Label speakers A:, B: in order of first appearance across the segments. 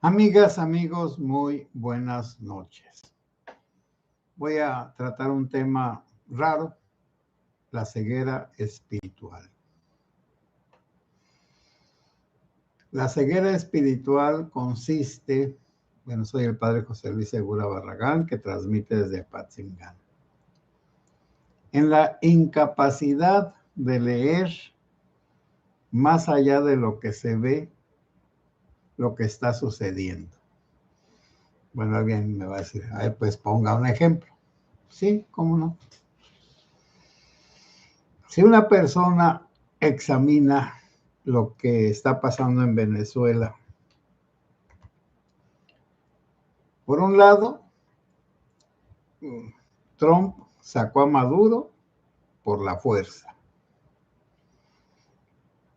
A: Amigas, amigos, muy buenas noches. Voy a tratar un tema raro, la ceguera espiritual. La ceguera espiritual consiste, soy el padre José Luis Segura Barragán, que transmite desde Apatzingán, en la incapacidad de leer más allá de lo que se ve, lo que está sucediendo. Bueno, alguien me va a decir, pues ponga un ejemplo. Sí, ¿cómo no? Si una persona examina lo que está pasando en Venezuela, por un lado, Trump sacó a Maduro por la fuerza.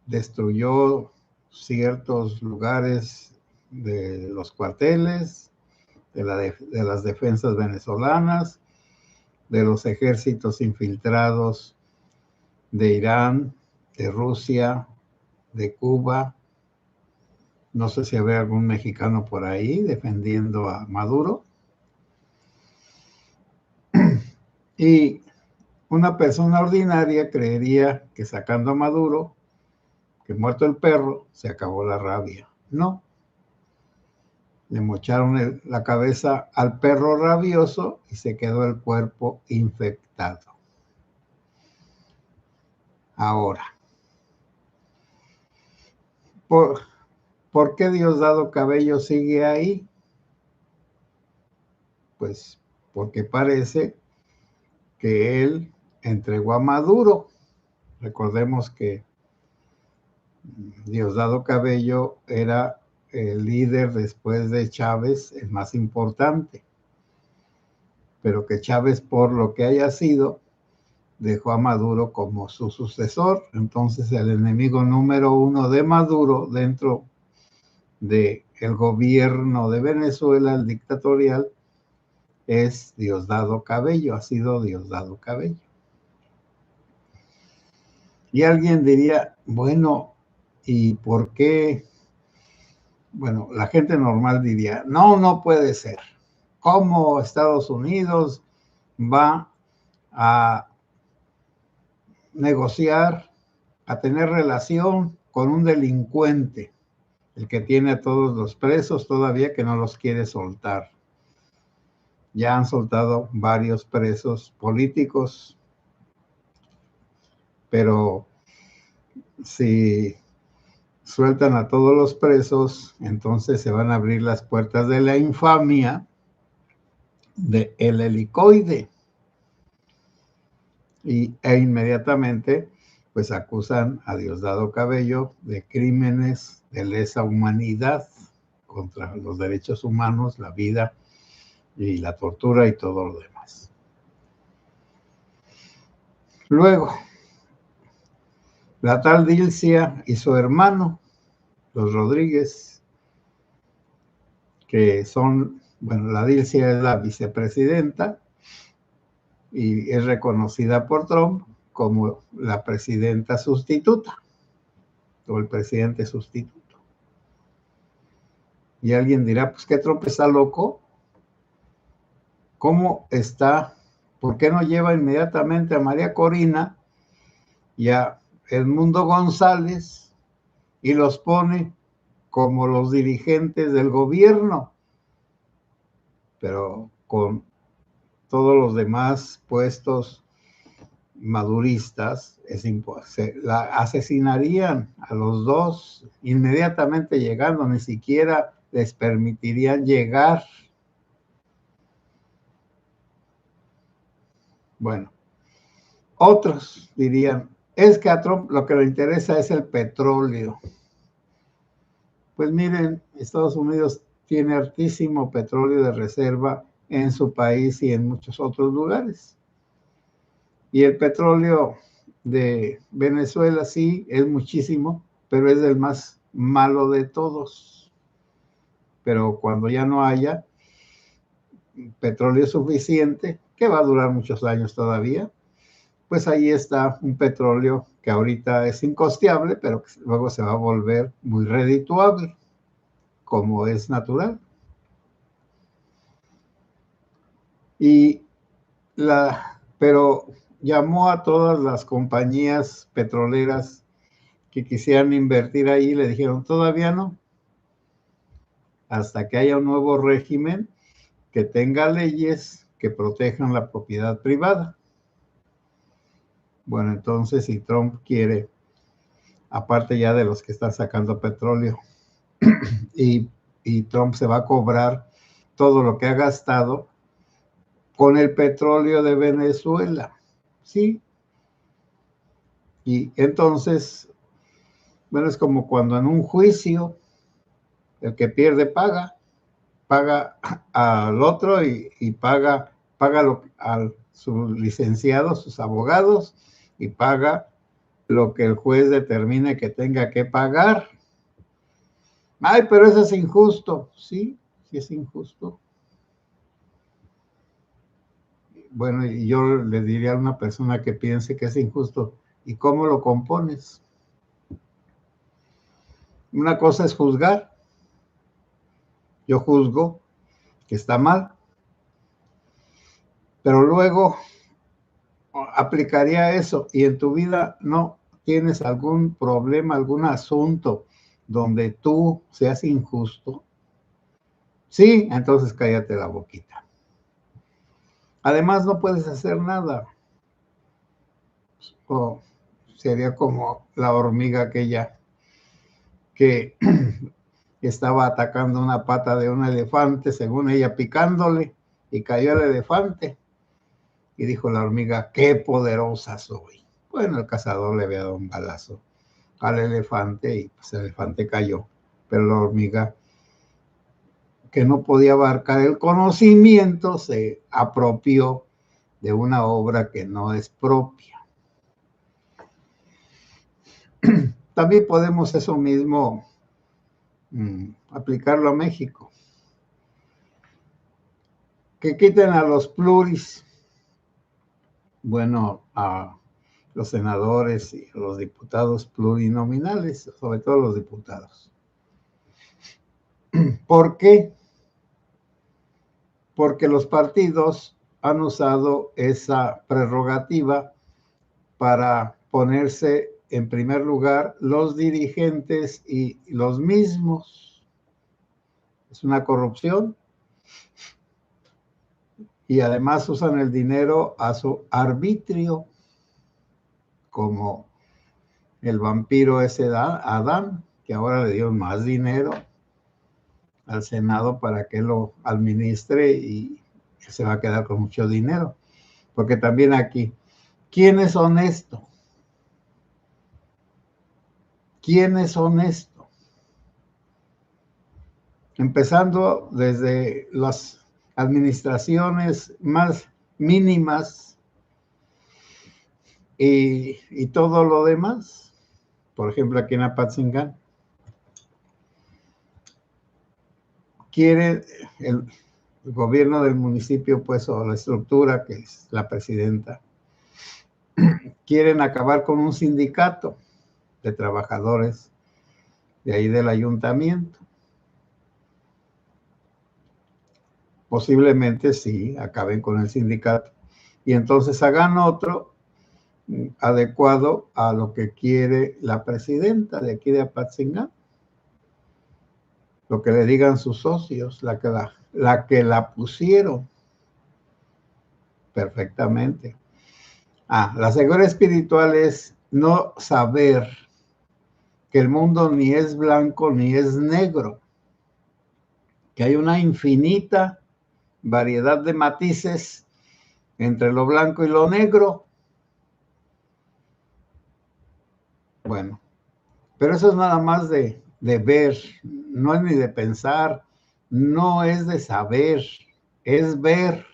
A: Destruyó ciertos lugares de los cuarteles, de las defensas venezolanas, de los ejércitos infiltrados de Irán, de Rusia, de Cuba. No sé si habrá algún mexicano por ahí defendiendo a Maduro. Y una persona ordinaria creería que sacando a Maduro, que muerto el perro, se acabó la rabia. No. Le mocharon la cabeza al perro rabioso y se quedó el cuerpo infectado. Ahora, ¿por qué Diosdado Cabello sigue ahí? Pues porque parece que él entregó a Maduro. Recordemos que Diosdado Cabello era el líder después de Chávez, el más importante, pero que Chávez, por lo que haya sido, dejó a Maduro como su sucesor. Entonces el enemigo número uno de Maduro dentro del gobierno de Venezuela, el dictatorial, es Diosdado Cabello, ha sido Diosdado Cabello. Y alguien diría, bueno, ¿y por qué? Bueno, la gente normal diría, no puede ser. ¿Cómo Estados Unidos va a negociar, a tener relación con un delincuente, el que tiene a todos los presos todavía, que no los quiere soltar? Ya han soltado varios presos políticos, pero si sueltan a todos los presos, entonces se van a abrir las puertas de la infamia del helicoide. E inmediatamente pues acusan a Diosdado Cabello de crímenes de lesa humanidad contra los derechos humanos, la vida y la tortura y todo lo demás. Luego, la tal Dilcia y su hermano, los Rodríguez, que son, la Dilcia es la vicepresidenta y es reconocida por Trump como la presidenta sustituta o el presidente sustituto. Y alguien dirá, pues que Trump está loco. ¿Cómo está? ¿Por qué no lleva inmediatamente a María Corina y a Edmundo González y los pone como los dirigentes del gobierno? Pero con todos los demás puestos maduristas, asesinarían a los dos inmediatamente llegando, ni siquiera les permitirían llegar. Bueno, otros dirían, es que a Trump lo que le interesa es el petróleo. Pues miren, Estados Unidos tiene hartísimo petróleo de reserva en su país y en muchos otros lugares. Y el petróleo de Venezuela sí es muchísimo, pero es el más malo de todos. Pero cuando ya no haya petróleo suficiente, que va a durar muchos años todavía, pues ahí está un petróleo que ahorita es incosteable, pero que luego se va a volver muy redituable. como es natural. Pero llamó a todas las compañías petroleras que quisieran invertir ahí y le dijeron, todavía no, hasta que haya un nuevo régimen que tenga leyes que protejan la propiedad privada. Bueno, entonces si Trump quiere, aparte ya de los que están sacando petróleo, y Trump se va a cobrar todo lo que ha gastado con el petróleo de Venezuela, ¿sí? Y entonces, bueno, es como cuando en un juicio el que pierde paga al otro y paga a sus licenciados, sus abogados, y paga lo que el juez determine que tenga que pagar. Ay, pero eso es injusto. Sí, sí es injusto. Bueno, y yo le diría a una persona que piense que es injusto, ¿y cómo lo compones? Una cosa es juzgar. Yo juzgo que está mal, pero luego aplicaría eso y en tu vida no tienes algún problema, algún asunto donde tú seas injusto. Sí, entonces cállate la boquita. Además no puedes hacer nada. O sería como la hormiga aquella que estaba atacando una pata de un elefante, según ella picándole, y cayó el elefante. Y dijo la hormiga, qué poderosa soy. Bueno, el cazador le había dado un balazo al elefante y pues el elefante cayó. Pero la hormiga, que no podía abarcar el conocimiento, se apropió de una obra que no es propia. También podemos eso mismo aplicarlo a México. Que quiten a los pluris. Bueno, a los senadores y los diputados plurinominales, sobre todo los diputados. ¿Por qué? Porque los partidos han usado esa prerrogativa para ponerse en primer lugar los dirigentes y los mismos. Es una corrupción. Y además usan el dinero a su arbitrio, como el vampiro ese Adán, que ahora le dio más dinero al Senado para que lo administre y se va a quedar con mucho dinero. Porque también aquí, ¿quién es honesto? ¿Quién es honesto? Empezando desde las administraciones más mínimas y todo lo demás. Por ejemplo, aquí en Apatzingán, quiere el gobierno del municipio, pues, o la estructura que es la presidenta, quieren acabar con un sindicato de trabajadores de ahí del ayuntamiento. Posiblemente sí, acaben con el sindicato y entonces hagan otro adecuado a lo que quiere la presidenta de aquí de Apatzingán. Lo que le digan sus socios, la que la pusieron perfectamente. La ceguera espiritual es no saber que el mundo ni es blanco ni es negro, que hay una infinita variedad de matices entre lo blanco y lo negro. Bueno, pero eso es nada más de ver, no es ni de pensar, no es de saber, es ver.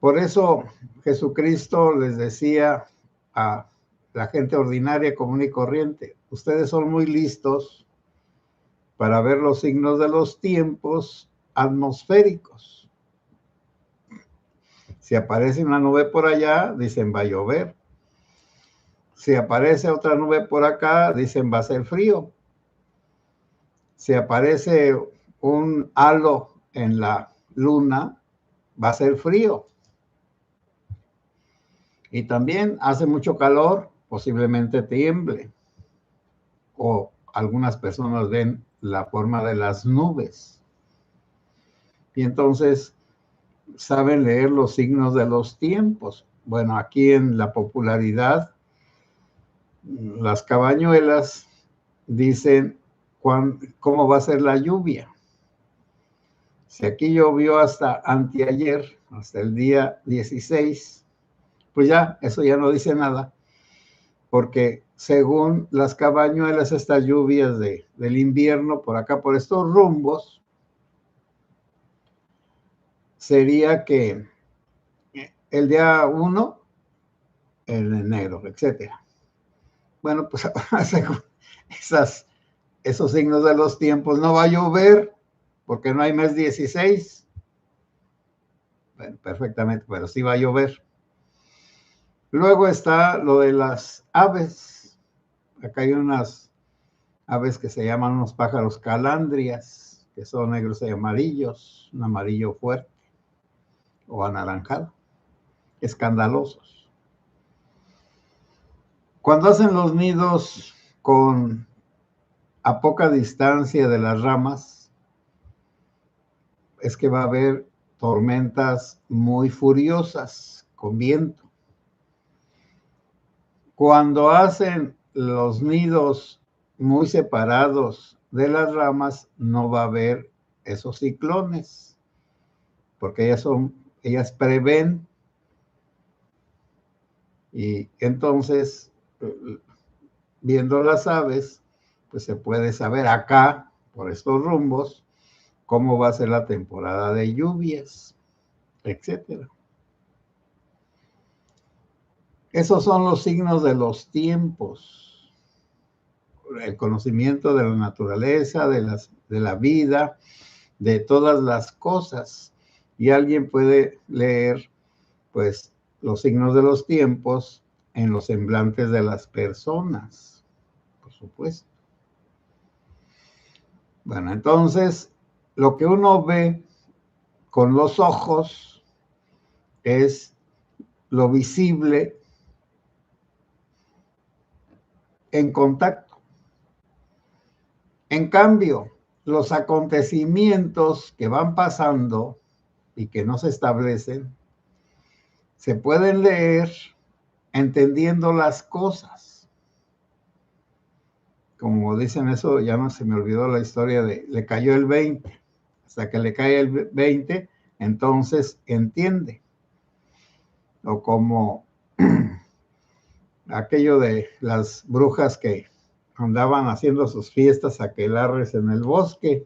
A: Por eso Jesucristo les decía a la gente ordinaria, común y corriente, ustedes son muy listos para ver los signos de los tiempos atmosféricos. Si aparece una nube por allá, dicen va a llover. Si aparece otra nube por acá, dicen va a ser frío. si aparece un halo en la luna, va a ser frío. Y también hace mucho calor, posiblemente tiemble. O algunas personas ven la forma de las nubes. Y entonces saben leer los signos de los tiempos. Bueno, aquí en la popularidad, las cabañuelas dicen cómo va a ser la lluvia. Si aquí llovió hasta anteayer, hasta el día 16, pues ya, eso ya no dice nada, porque según las cabañuelas, estas lluvias del invierno por acá, por estos rumbos, sería que el día 1, en enero, etcétera. Bueno, pues según esos signos de los tiempos, no va a llover porque no hay mes 16. Bueno, perfectamente, pero sí va a llover. Luego está lo de las aves. Acá hay unas aves que se llaman unos pájaros calandrias, que son negros y amarillos, un amarillo fuerte o anaranjado, escandalosos. Cuando hacen los nidos a poca distancia de las ramas, es que va a haber tormentas muy furiosas con viento. Cuando hacen los nidos muy separados de las ramas, no va a haber esos ciclones, porque ellas prevén, y entonces, viendo las aves, pues se puede saber acá, por estos rumbos, cómo va a ser la temporada de lluvias, etcétera. Esos son los signos de los tiempos, el conocimiento de la naturaleza, de la vida, de todas las cosas. Y alguien puede leer, pues, los signos de los tiempos en los semblantes de las personas, por supuesto. Bueno, entonces, lo que uno ve con los ojos es lo visible en contacto. En cambio, los acontecimientos que van pasando y que no se establecen, se pueden leer entendiendo las cosas. Como dicen eso, ya no se me olvidó la historia de le cayó el 20. Hasta que le cae el 20, entonces entiende. O como aquello de las brujas que andaban haciendo sus fiestas aquelarres en el bosque.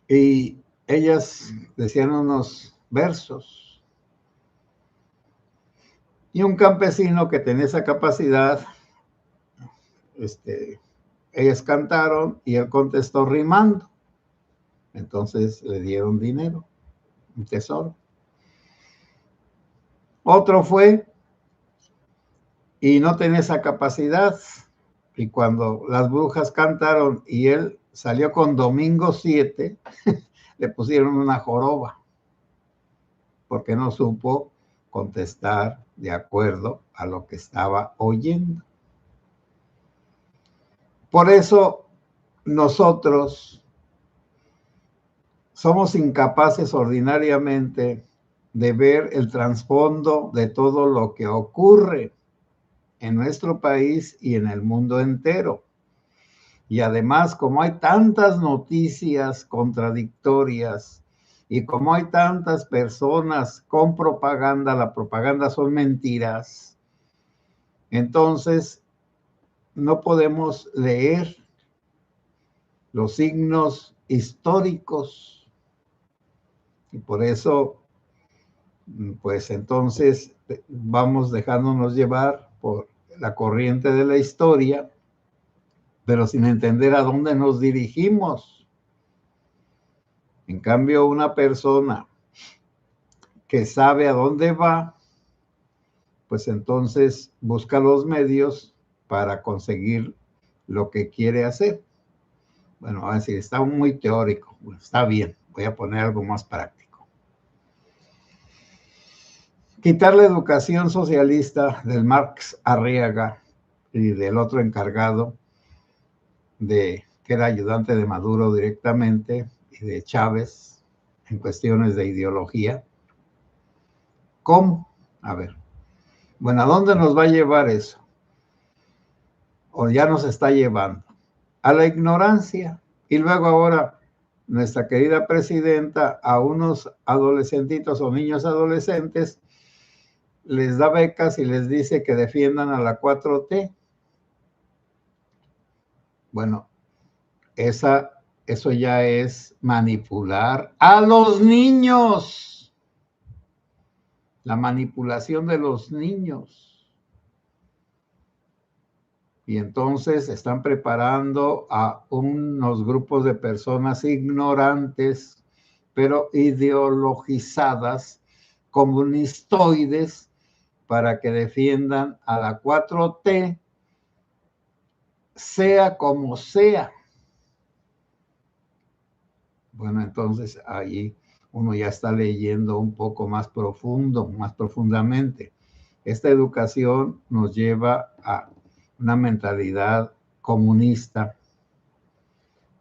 A: Y ellas decían unos versos. Y un campesino que tenía esa capacidad, ellas cantaron y él contestó rimando. Entonces le dieron dinero, un tesoro. Otro fue y no tenía esa capacidad. Y cuando las brujas cantaron y él salió con Domingo 7, le pusieron una joroba, porque no supo contestar de acuerdo a lo que estaba oyendo. Por eso nosotros somos incapaces ordinariamente de ver el trasfondo de todo lo que ocurre en nuestro país y en el mundo entero. Y además, como hay tantas noticias contradictorias y como hay tantas personas con propaganda, la propaganda son mentiras, entonces no podemos leer los signos históricos. Y por eso, pues entonces vamos dejándonos llevar por la corriente de la historia, pero sin entender a dónde nos dirigimos. En cambio, una persona que sabe a dónde va, pues entonces busca los medios para conseguir lo que quiere hacer. Bueno, va a decir, está muy teórico. Bueno, está bien, voy a poner algo más práctico. Quitar la educación socialista del Marx Arriaga y del otro encargado, que era ayudante de Maduro directamente, y de Chávez en cuestiones de ideología. ¿Cómo? A ver. Bueno, ¿a dónde nos va a llevar eso? O ya nos está llevando a la ignorancia. Y luego ahora nuestra querida presidenta a unos adolescentitos o niños adolescentes les da becas y les dice que defiendan a la 4T. Bueno, eso ya es manipular a los niños. La manipulación de los niños. Y entonces están preparando a unos grupos de personas ignorantes, pero ideologizadas, comunistoides, para que defiendan a la 4T, sea como sea. Bueno, entonces ahí uno ya está leyendo un poco más profundo, más profundamente. Esta educación nos lleva a una mentalidad comunista.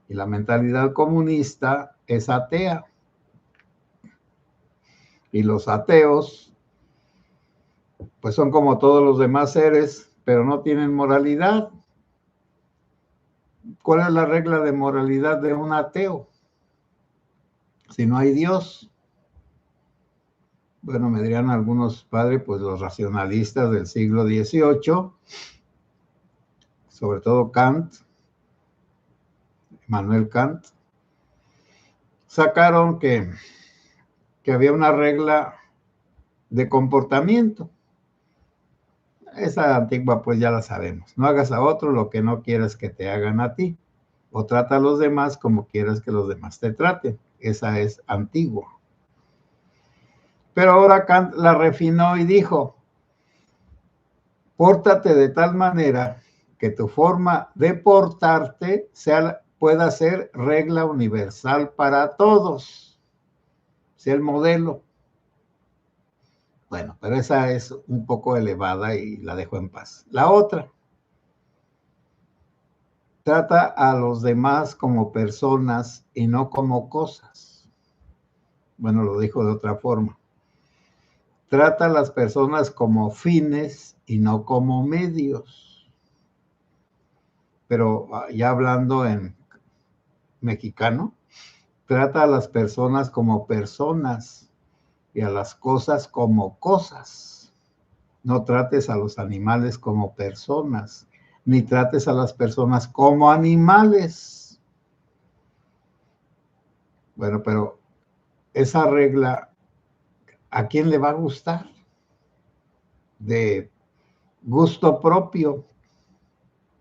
A: Y la mentalidad comunista es atea. Y los ateos, pues son como todos los demás seres, pero no tienen moralidad. ¿Cuál es la regla de moralidad de un ateo? Si no hay Dios. Bueno, me dirían algunos padres, pues los racionalistas del siglo XVIII, sobre todo Kant, Immanuel Kant, sacaron que había una regla de comportamiento. Esa antigua pues ya la sabemos. No hagas a otro lo que no quieras que te hagan a ti. O trata a los demás como quieras que los demás te traten. Esa es antigua. Pero ahora Kant la refinó y dijo, pórtate de tal manera que tu forma de portarte pueda ser regla universal para todos. Sea el modelo. Bueno, pero esa es un poco elevada y la dejo en paz. La otra, trata a los demás como personas y no como cosas. Bueno, lo dijo de otra forma. Trata a las personas como fines y no como medios. Pero ya hablando en mexicano, trata a las personas como personas y a las cosas como cosas. No trates a los animales como personas, ni trates a las personas como animales. Bueno, pero esa regla, ¿a quién le va a gustar? De gusto propio,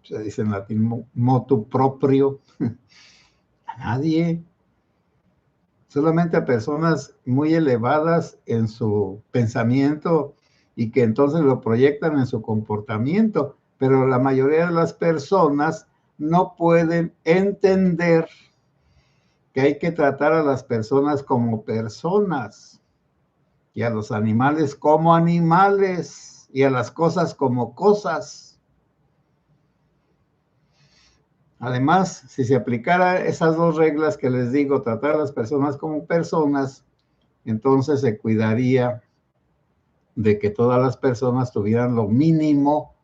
A: se dice en latín, motu proprio, a nadie. Solamente a personas muy elevadas en su pensamiento y que entonces lo proyectan en su comportamiento, pero la mayoría de las personas no pueden entender que hay que tratar a las personas como personas y a los animales como animales y a las cosas como cosas. Además, si se aplicara esas dos reglas que les digo, tratar a las personas como personas, entonces se cuidaría de que todas las personas tuvieran lo mínimo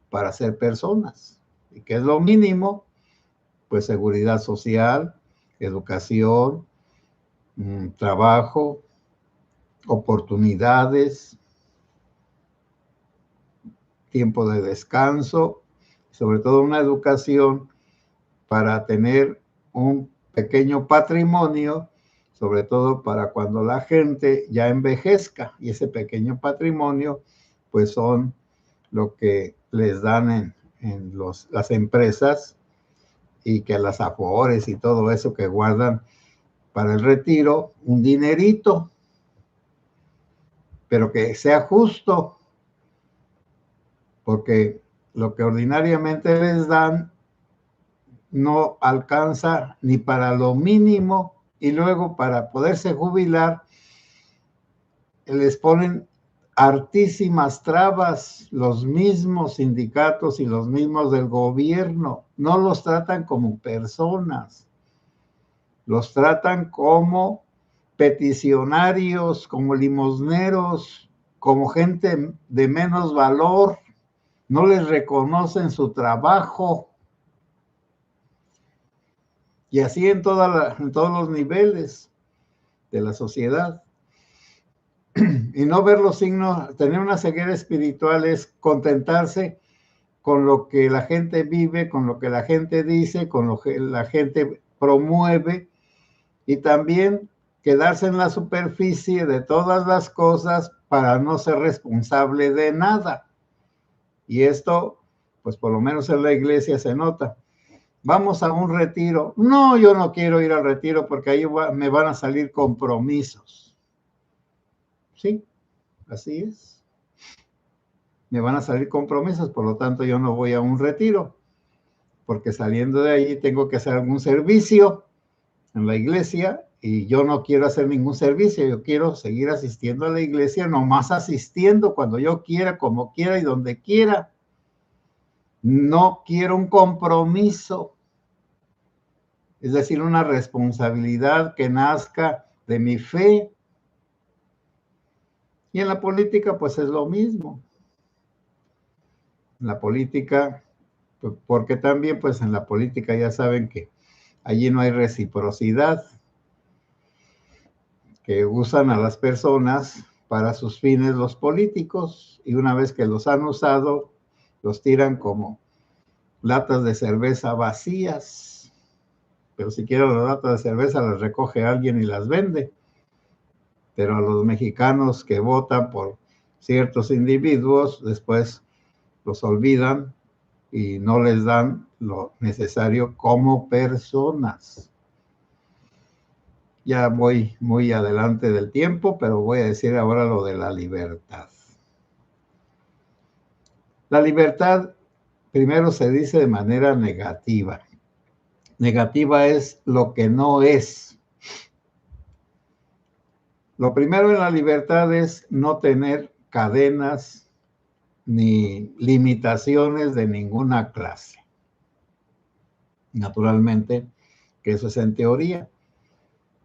A: para ser personas. ¿Y qué es lo mínimo? Pues seguridad social, educación, trabajo, oportunidades, tiempo de descanso, sobre todo una educación para tener un pequeño patrimonio, sobre todo para cuando la gente ya envejezca, y ese pequeño patrimonio pues son lo que les dan en las empresas, y que las afores y todo eso que guardan para el retiro, un dinerito, pero que sea justo, porque lo que ordinariamente les dan no alcanza ni para lo mínimo, y luego para poderse jubilar les ponen hartísimas trabas los mismos sindicatos y los mismos del gobierno. No los tratan como personas, los tratan como peticionarios, como limosneros, como gente de menos valor. No les reconocen su trabajo. Y así en todos los niveles de la sociedad. Y no ver los signos, tener una ceguera espiritual es contentarse con lo que la gente vive, con lo que la gente dice, con lo que la gente promueve, y también quedarse en la superficie de todas las cosas para no ser responsable de nada. Y esto, pues por lo menos en la iglesia se nota. Vamos a un retiro. No, yo no quiero ir al retiro porque ahí me van a salir compromisos. Sí, así es. Me van a salir compromisos, por lo tanto yo no voy a un retiro, porque saliendo de ahí tengo que hacer algún servicio en la iglesia y yo no quiero hacer ningún servicio, yo quiero seguir asistiendo a la iglesia, nomás asistiendo cuando yo quiera, como quiera y donde quiera. No quiero un compromiso, es decir, una responsabilidad que nazca de mi fe. Y en la política pues es lo mismo. En la política, porque también pues en la política ya saben que allí no hay reciprocidad, que usan a las personas para sus fines los políticos, y una vez que los han usado, los tiran como latas de cerveza vacías. Pero si quieren las latas de cerveza las recoge alguien y las vende. Pero a los mexicanos que votan por ciertos individuos, después los olvidan y no les dan lo necesario como personas. Ya voy muy adelante del tiempo, pero voy a decir ahora lo de la libertad. La libertad primero se dice de manera negativa. Negativa es lo que no es. Lo primero en la libertad es no tener cadenas ni limitaciones de ninguna clase. Naturalmente, que eso es en teoría.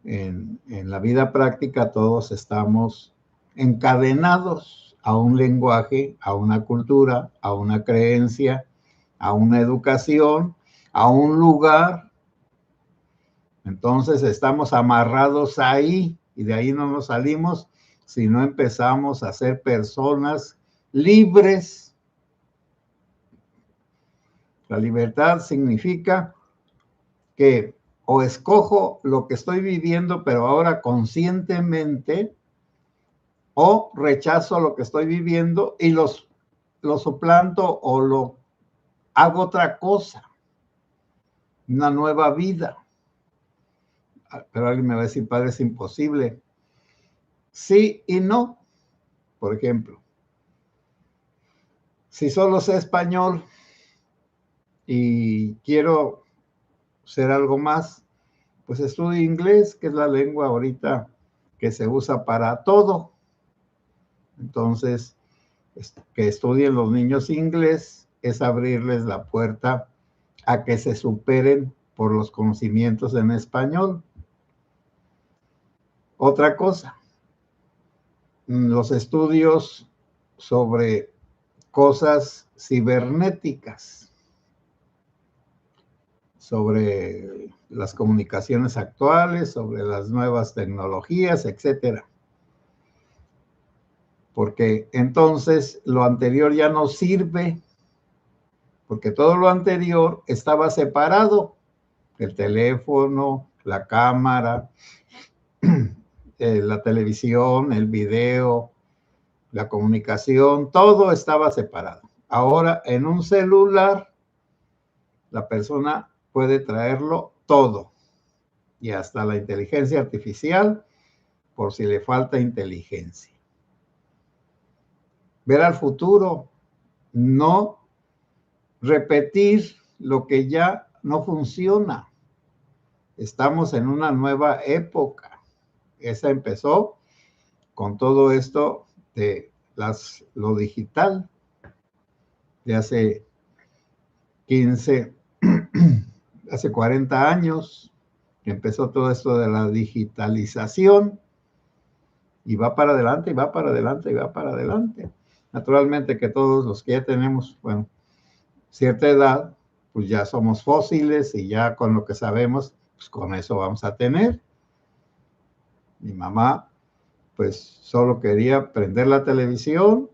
A: En la vida práctica todos estamos encadenados a un lenguaje, a una cultura, a una creencia, a una educación, a un lugar. Entonces estamos amarrados ahí y de ahí no nos salimos si no empezamos a ser personas libres. La libertad significa que o escojo lo que estoy viviendo, pero ahora conscientemente, o rechazo lo que estoy viviendo y lo suplanto o lo hago otra cosa, una nueva vida. Pero alguien me va a decir, padre, es imposible. Sí y no. Por ejemplo, si solo sé español y quiero ser algo más, pues estudio inglés, que es la lengua ahorita que se usa para todo. Entonces, que estudien los niños inglés es abrirles la puerta a que se superen por los conocimientos en español. Otra cosa, los estudios sobre cosas cibernéticas, sobre las comunicaciones actuales, sobre las nuevas tecnologías, etcétera. Porque entonces lo anterior ya no sirve, porque todo lo anterior estaba separado. El teléfono, la cámara, la televisión, el video, la comunicación, todo estaba separado. Ahora en un celular la persona puede traerlo todo, y hasta la inteligencia artificial, por si le falta inteligencia. Ver al futuro, no repetir lo que ya no funciona. Estamos en una nueva época. Esa empezó con todo esto de lo digital, de hace 15, hace 40 años, empezó todo esto de la digitalización y va para adelante, y va para adelante, y va para adelante. Naturalmente que todos los que ya tenemos, bueno, cierta edad, pues ya somos fósiles y ya con lo que sabemos, pues con eso vamos a tener. Mi mamá, pues solo quería prender la televisión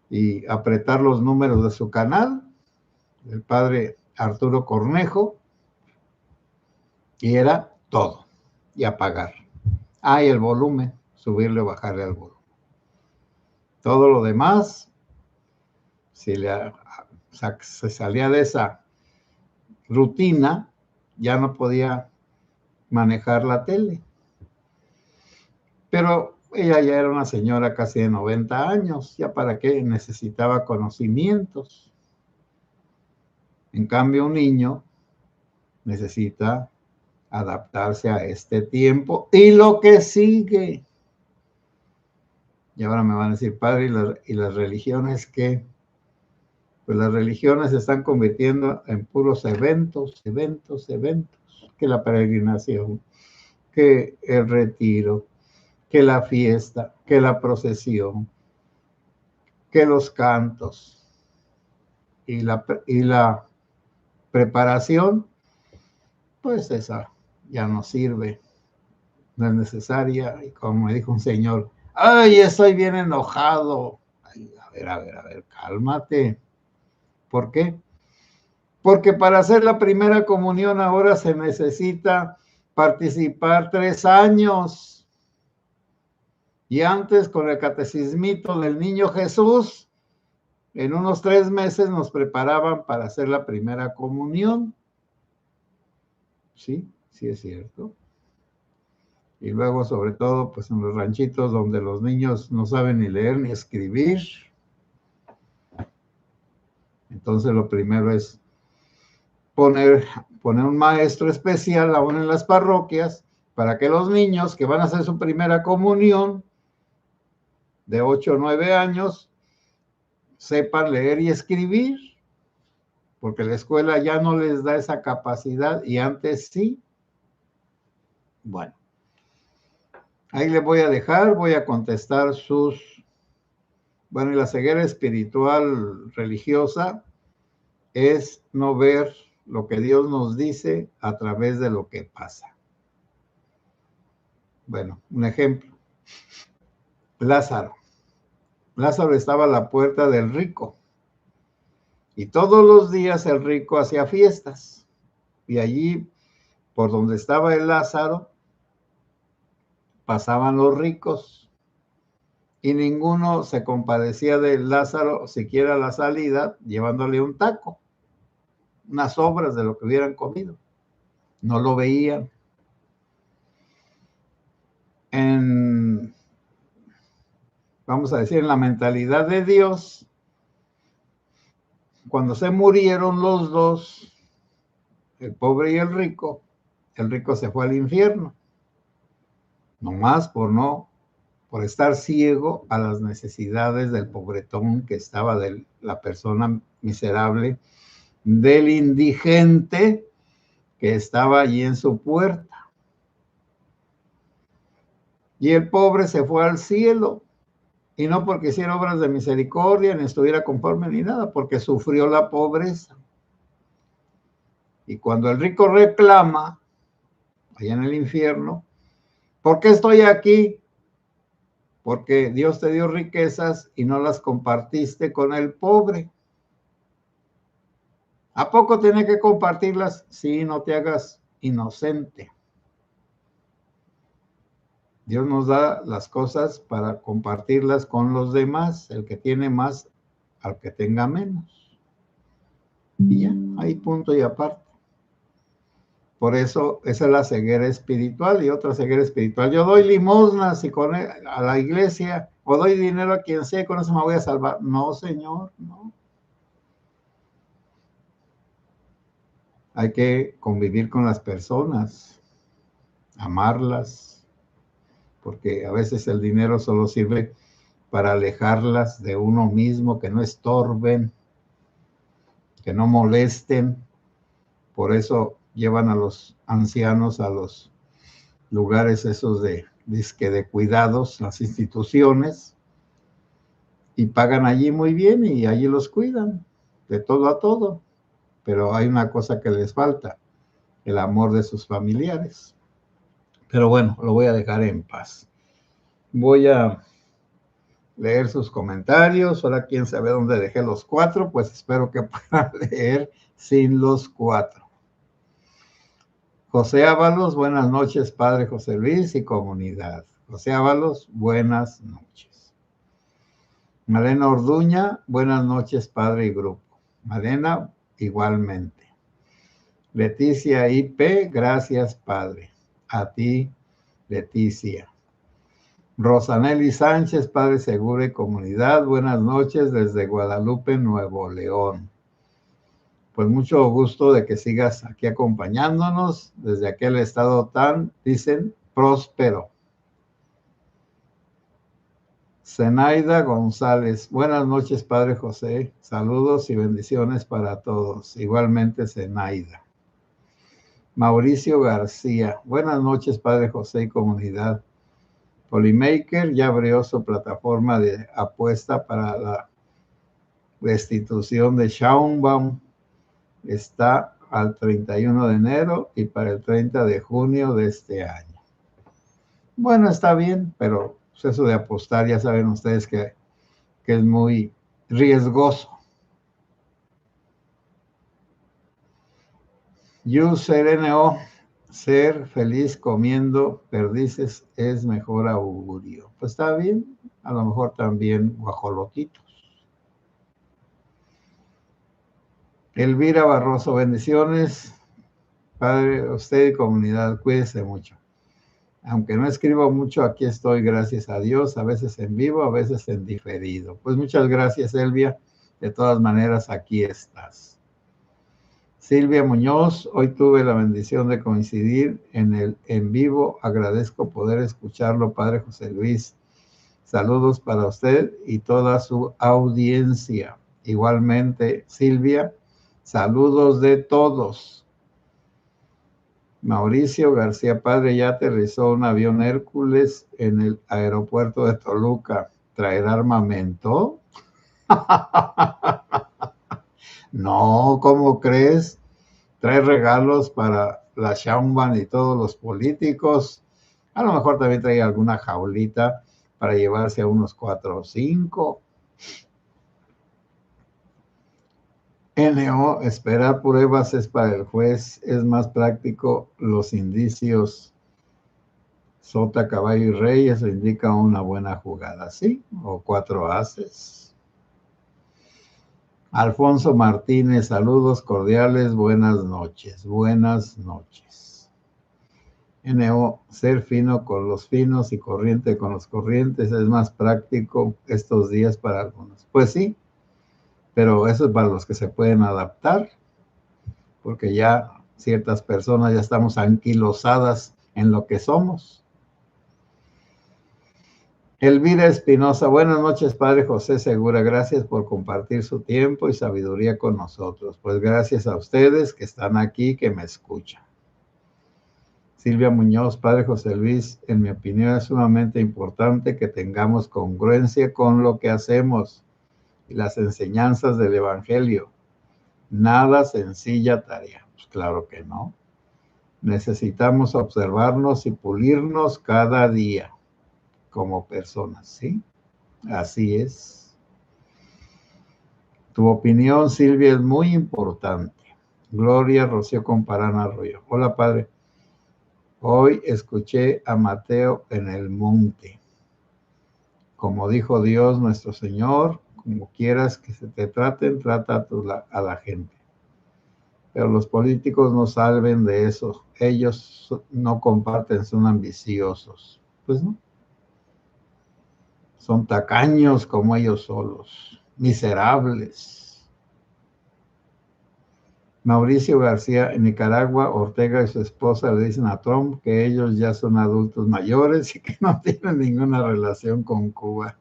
A: y apretar los números de su canal, el padre Arturo Cornejo, y era todo, y apagar. Y el volumen, subirle o bajarle al volumen. Todo lo demás, si se salía de esa rutina, ya no podía manejar la tele. Pero ella ya era una señora casi de 90 años, ya para qué necesitaba conocimientos. En cambio, un niño necesita adaptarse a este tiempo y lo que sigue. Y ahora me van a decir, padre, ¿y las religiones qué? Pues las religiones se están convirtiendo en puros eventos, que la peregrinación, que el retiro, que la fiesta, que la procesión, que los cantos y la preparación, pues esa ya no sirve, no es necesaria. Y como me dijo un señor, ¡ay, estoy bien enojado! Ay, a ver, cálmate. ¿Por qué? Porque para hacer la primera comunión ahora se necesita participar 3 años. Y antes, con el catecismito del niño Jesús, en unos 3 meses nos preparaban para hacer la primera comunión. Sí, sí es cierto. Y luego, sobre todo, pues en los ranchitos donde los niños no saben ni leer ni escribir. Entonces, lo primero es poner un maestro especial aún en las parroquias para que los niños que van a hacer su primera comunión de 8 o 9 años sepan leer y escribir, porque la escuela ya no les da esa capacidad y antes sí. Bueno, ahí les voy a dejar, voy a contestar y la ceguera espiritual religiosa es no ver lo que Dios nos dice a través de lo que pasa. Bueno, un ejemplo. Lázaro estaba a la puerta del rico y todos los días el rico hacía fiestas y allí, por donde estaba el Lázaro, pasaban los ricos y ninguno se compadecía de Lázaro siquiera a la salida llevándole un taco, unas sobras de lo que hubieran comido. No lo veían. Vamos a decir, en la mentalidad de Dios, cuando se murieron los dos, el pobre y el rico se fue al infierno, nomás por estar ciego a las necesidades del pobretón que estaba, de la persona miserable, del indigente que estaba allí en su puerta. Y el pobre se fue al cielo, y no porque hiciera obras de misericordia, ni estuviera conforme ni nada, porque sufrió la pobreza. Y cuando el rico reclama, allá en el infierno, ¿por qué estoy aquí? Porque Dios te dio riquezas y no las compartiste con el pobre. ¿A poco tiene que compartirlas? Sí, no te hagas inocente. Dios nos da las cosas para compartirlas con los demás, el que tiene más al que tenga menos. Y ya, ahí punto y aparte. Por eso, esa es la ceguera espiritual. Y otra ceguera espiritual: yo doy limosnas y a la iglesia, o doy dinero a quien sea, con eso me voy a salvar. No, señor, no. Hay que convivir con las personas, amarlas, porque a veces el dinero solo sirve para alejarlas de uno mismo, que no estorben, que no molesten. Por eso llevan a los ancianos a los lugares esos dizque de cuidados, las instituciones, y pagan allí muy bien y allí los cuidan, de todo a todo. Pero hay una cosa que les falta, el amor de sus familiares. Pero bueno, lo voy a dejar en paz. Voy a leer sus comentarios. Ahora, quién sabe dónde dejé los 4, pues espero que puedan leer sin los 4. José Ábalos, buenas noches, padre José Luis y comunidad. José Ábalos, buenas noches. Malena Orduña, buenas noches, padre y grupo. Malena, igualmente. Leticia IP, gracias, padre. A ti, Leticia. Rosanelli Sánchez, padre seguro y comunidad, buenas noches desde Guadalupe, Nuevo León. Pues mucho gusto de que sigas aquí acompañándonos desde aquel estado tan, dicen, próspero. Zenaida González, buenas noches, padre José. Saludos y bendiciones para todos. Igualmente, Zenaida. Mauricio García, buenas noches, padre José y comunidad. Polymaker ya abrió su plataforma de apuesta para la restitución de Schaumbaum. Está al 31 de enero y para el 30 de junio de este año. Bueno, está bien, pero eso de apostar ya saben ustedes que es muy riesgoso. NO, ser feliz comiendo perdices es mejor augurio. Pues está bien, a lo mejor también guajolotitos. Elvira Barroso, bendiciones. Padre, usted y comunidad, cuídese mucho. Aunque no escribo mucho, aquí estoy, gracias a Dios, a veces en vivo, a veces en diferido. Pues muchas gracias, Elvia. De todas maneras, aquí estás. Silvia Muñoz, hoy tuve la bendición de coincidir en el en vivo. Agradezco poder escucharlo, Padre José Luis. Saludos para usted y toda su audiencia. Igualmente, Silvia, saludos de todos. Mauricio García, padre, ya aterrizó un avión Hércules en el aeropuerto de Toluca. ¿Traerá armamento? No, ¿cómo crees? Trae regalos para la Schaumbaum y todos los políticos. A lo mejor también trae alguna jaulita para llevarse a unos 4 o 5. NO, esperar pruebas es para el juez, es más práctico los indicios. Sota, caballo y rey, eso indica una buena jugada, ¿sí? O 4 ases. Alfonso Martínez, saludos cordiales, buenas noches, buenas noches. NO, ser fino con los finos y corriente con los corrientes es más práctico estos días para algunos. Pues sí, pero eso es para los que se pueden adaptar, porque ya ciertas personas ya estamos anquilosadas en lo que somos. Elvira Espinosa, buenas noches, Padre José Segura. Gracias por compartir su tiempo y sabiduría con nosotros. Pues gracias a ustedes que están aquí, que me escuchan. Silvia Muñoz, Padre José Luis, en mi opinión es sumamente importante que tengamos congruencia con lo que hacemos y las enseñanzas del Evangelio. Nada sencilla tarea. Pues claro que no. Necesitamos observarnos y pulirnos cada día como personas, ¿sí? Así es. Tu opinión, Silvia, es muy importante. Gloria Rocío Comparán Arroyo. Hola, Padre. Hoy escuché a Mateo en el monte. Como dijo Dios nuestro Señor, como quieras que se te traten, trata a la gente. Pero los políticos no salven de eso. Ellos no comparten, son ambiciosos. Pues no. Son tacaños como ellos solos, miserables. Mauricio García, en Nicaragua, Ortega y su esposa le dicen a Trump que ellos ya son adultos mayores y que no tienen ninguna relación con Cuba.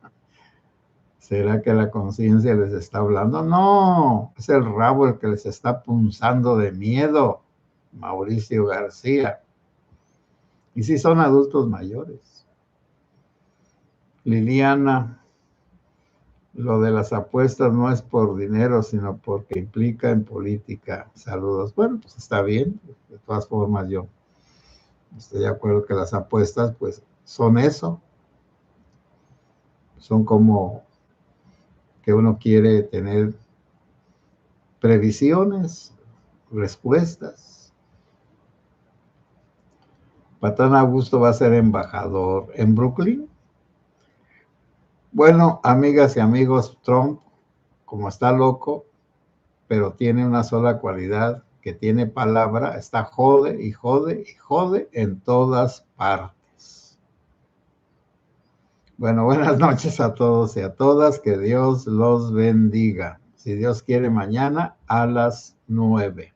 A: ¿Será que la conciencia les está hablando? No, es el rabo el que les está punzando de miedo, Mauricio García. Y si son adultos mayores. Liliana, lo de las apuestas no es por dinero, sino porque implica en política. Saludos. Bueno, pues está bien. De todas formas, yo estoy de acuerdo que las apuestas, pues, son eso. Son como que uno quiere tener previsiones, respuestas. Patán Augusto va a ser embajador en Brooklyn. Bueno, amigas y amigos, Trump, como está loco, pero tiene una sola cualidad, que tiene palabra, está jode y jode y jode en todas partes. Bueno, buenas noches a todos y a todas, que Dios los bendiga. Si Dios quiere, mañana a las 9.